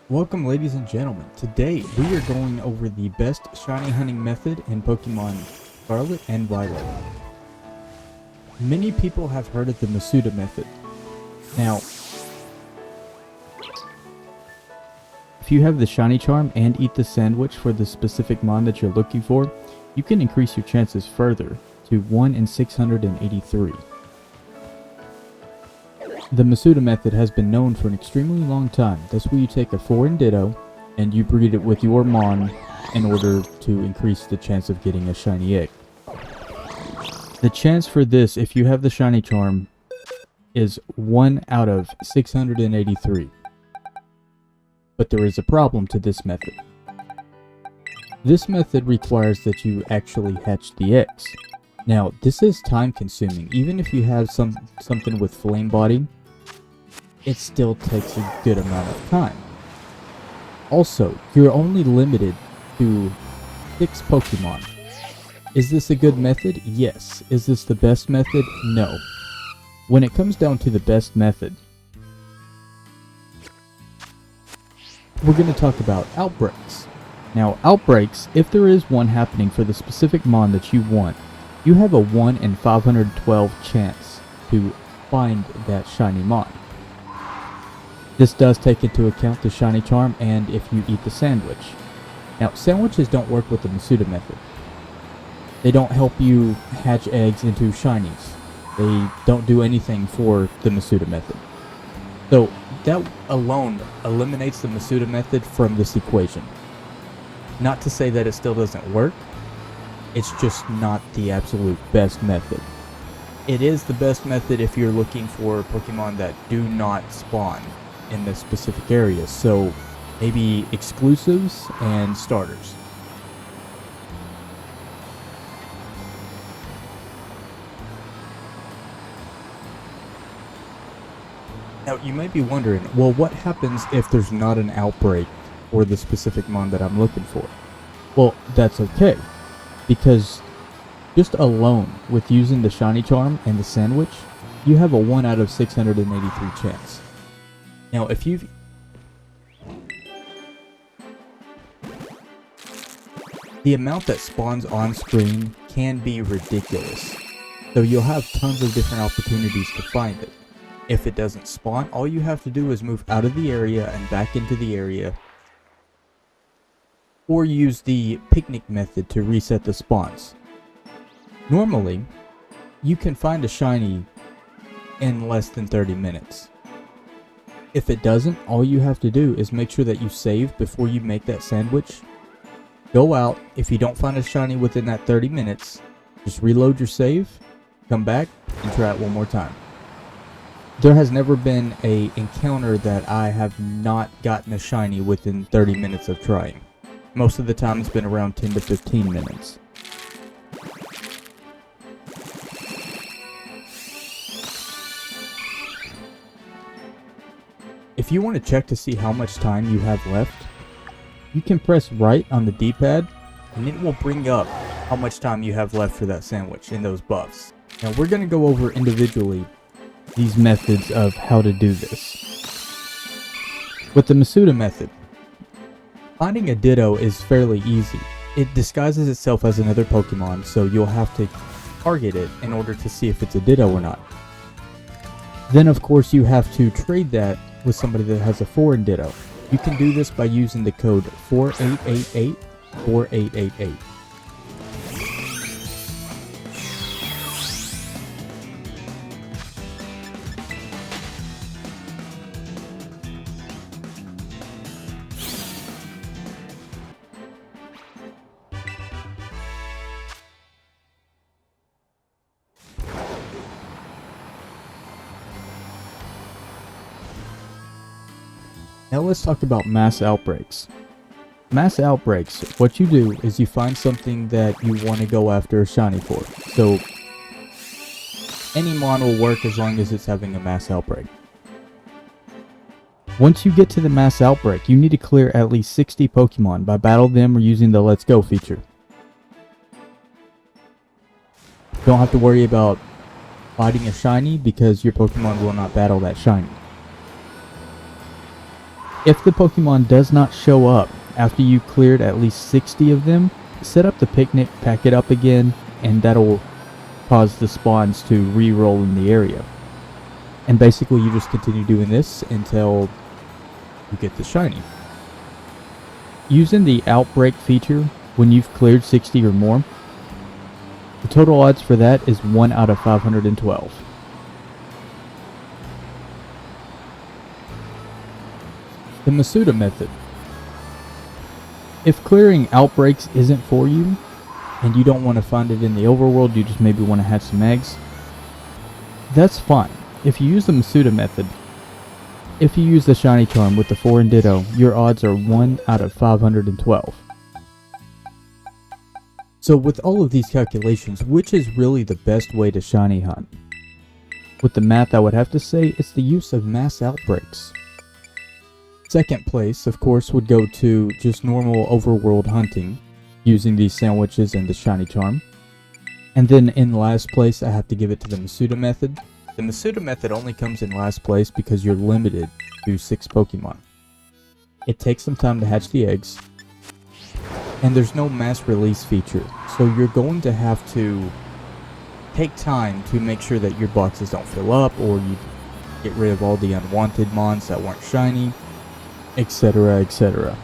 Welcome, ladies and gentlemen. Today we are going over the best shiny hunting method in Pokemon Scarlet and Violet. Many people have heard of the Masuda method. Now, if you have the shiny charm and eat the sandwich for the specific mon that you're looking for, you can increase your chances further to 1 in 683. The Masuda method has been known for an extremely long time. That's where you take a foreign Ditto and you breed it with your mon in order to increase the chance of getting a shiny egg. The chance for this, if you have the shiny charm, is 1 out of 683. But there is a problem to this method. This method requires that you actually hatch the eggs. Now, this is time consuming. Even if you have something with flame body, it still takes a good amount of time. Also, you're only limited to 6 Pokemon. Is this a good method? Yes. Is this the best method? No. When it comes down to the best method, we're going to talk about outbreaks. Now, outbreaks, if there is one happening for the specific mon that you want, you have a 1 in 512 chance to find that shiny mon. This does take into account the shiny charm and if you eat the sandwich. Now, sandwiches don't work with the Masuda method. They don't help you hatch eggs into shinies. They don't do anything for the Masuda method. So, that alone eliminates the Masuda method from this equation. Not to say that it still doesn't work, it's just not the absolute best method. It is the best method if you're looking for Pokemon that do not spawn in the specific areas, so maybe exclusives and starters. Now, you might be wondering, well, what happens if there's not an outbreak for the specific mon that I'm looking for? Well, that's okay, because just alone with using the shiny charm and the sandwich, you have a 1 out of 683 chance. Now, if you've the amount that spawns on screen can be ridiculous, so you'll have tons of different opportunities to find it. If it doesn't spawn, all you have to do is move out of the area and back into the area, or use the picnic method to reset the spawns. Normally, you can find a shiny in less than 30 minutes. If it doesn't, all you have to do is make sure that you save before you make that sandwich. Go out, if you don't find a shiny within that 30 minutes, just reload your save, come back, and try it one more time. There has never been an encounter that I have not gotten a shiny within 30 minutes of trying. Most of the time it's been around 10 to 15 minutes. If you want to check to see how much time you have left, you can press right on the D-pad and it will bring up how much time you have left for that sandwich and those buffs. Now we're going to go over individually these methods of how to do this. With the Masuda method, finding a Ditto is fairly easy. It disguises itself as another Pokemon, so you'll have to target it in order to see if it's a Ditto or not. Then of course you have to trade that with somebody that has a foreign Ditto. You can do this by using the code 48884888. Now let's talk about mass outbreaks. Mass outbreaks, what you do is you find something that you want to go after a shiny for. So any mon will work as long as it's having a mass outbreak. Once you get to the mass outbreak, you need to clear at least 60 Pokemon by battle them or using the Let's Go feature. Don't have to worry about fighting a shiny because your Pokemon will not battle that shiny. If the Pokemon does not show up after you cleared at least 60 of them, set up the picnic, pack it up again, and that'll cause the spawns to re-roll in the area. And basically you just continue doing this until you get the shiny. Using the outbreak feature when you've cleared 60 or more, the total odds for that is 1 out of 512. The Masuda method. If clearing outbreaks isn't for you, and you don't want to find it in the overworld, you just maybe want to hatch some eggs, that's fine. If you use the Masuda method, if you use the shiny charm with the 4 and Ditto, your odds are 1 out of 512. So with all of these calculations, which is really the best way to shiny hunt? With the math, I would have to say it's the use of mass outbreaks. Second place, of course, would go to just normal overworld hunting, using these sandwiches and the shiny charm. And then in last place, I have to give it to the Masuda method. The Masuda method only comes in last place because you're limited to 6 Pokemon. It takes some time to hatch the eggs, and there's no mass release feature, so you're going to have to take time to make sure that your boxes don't fill up, or you get rid of all the unwanted mons that weren't shiny, etc, etc.